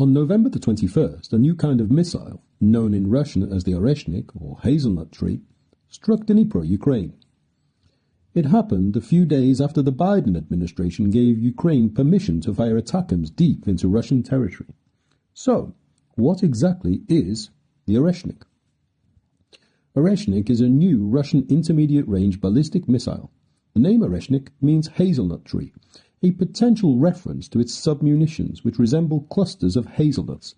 On November the 21st, a new kind of missile, known in Russian as the Oreshnik, or hazelnut tree, struck Dnipro, Ukraine. It happened a few days after the Biden administration gave Ukraine permission to fire ATACMS deep into Russian territory. So, what exactly is the Oreshnik? Oreshnik is a new Russian intermediate-range ballistic missile. The name Oreshnik means hazelnut tree, a potential reference to its submunitions which resemble clusters of hazelnuts.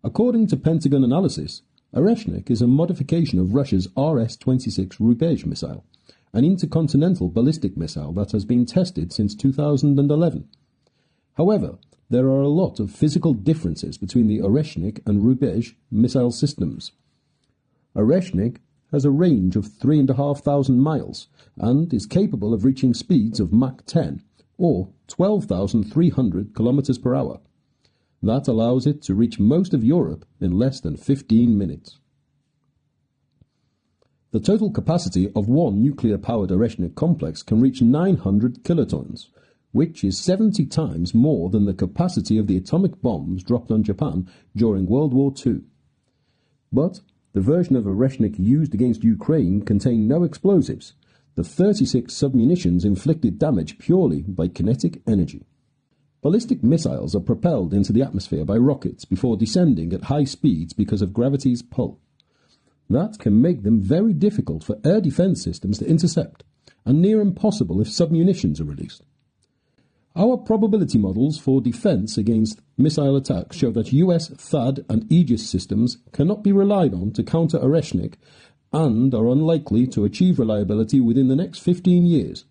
According to Pentagon analysis, Oreshnik is a modification of Russia's RS-26 Rubesh missile, an intercontinental ballistic missile that has been tested since 2011. However, there are a lot of physical differences between the Oreshnik and Rubesh missile systems. Oreshnik has a range of 3,500 miles and is capable of reaching speeds of Mach 10 or 12,300 kilometers per hour. That allows it to reach most of Europe in less than 15 minutes. The total capacity of one nuclear-powered Oreshnik complex can reach 900 kilotons, which is 70 times more than the capacity of the atomic bombs dropped on Japan during World War II. But the version of Oreshnik used against Ukraine contained no explosives. The 36 submunitions inflicted damage purely by kinetic energy. Ballistic missiles are propelled into the atmosphere by rockets before descending at high speeds because of gravity's pull. That can make them very difficult for air defense systems to intercept, and near impossible if submunitions are released. Our probability models for defense against missile attacks show that US THAAD and Aegis systems cannot be relied on to counter Oreshnik and are unlikely to achieve reliability within the next 15 years,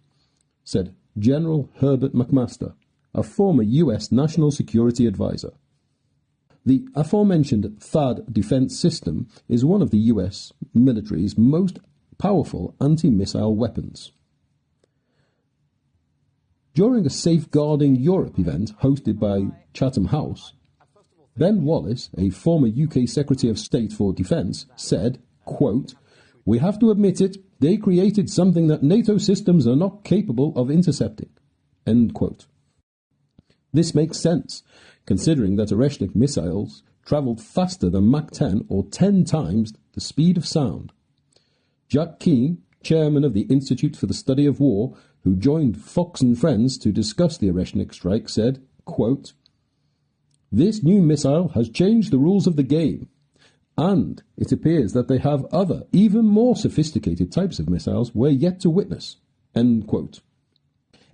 said General Herbert McMaster, a former US National Security Advisor. The aforementioned THAAD defense system is one of the US military's most powerful anti-missile weapons. During a Safeguarding Europe event hosted by Chatham House, Ben Wallace, a former UK Secretary of State for Defence, said, quote, "We have to admit it, they created something that NATO systems are not capable of intercepting." End quote. This makes sense, considering that Oreshnik missiles travelled faster than Mach 10 or 10 times the speed of sound. Jack Keane, chairman of the Institute for the Study of War, who joined Fox and Friends to discuss the Oreshnik strike, said, quote, "This new missile has changed the rules of the game, and it appears that they have other, even more sophisticated types of missiles we're yet to witness." End quote.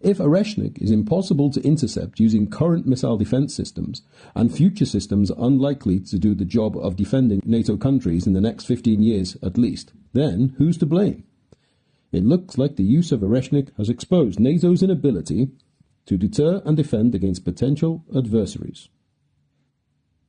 If Oreshnik is impossible to intercept using current missile defense systems, and future systems unlikely to do the job of defending NATO countries in the next 15 years at least, then who's to blame? It looks like the use of Oreshnik has exposed NATO's inability to deter and defend against potential adversaries.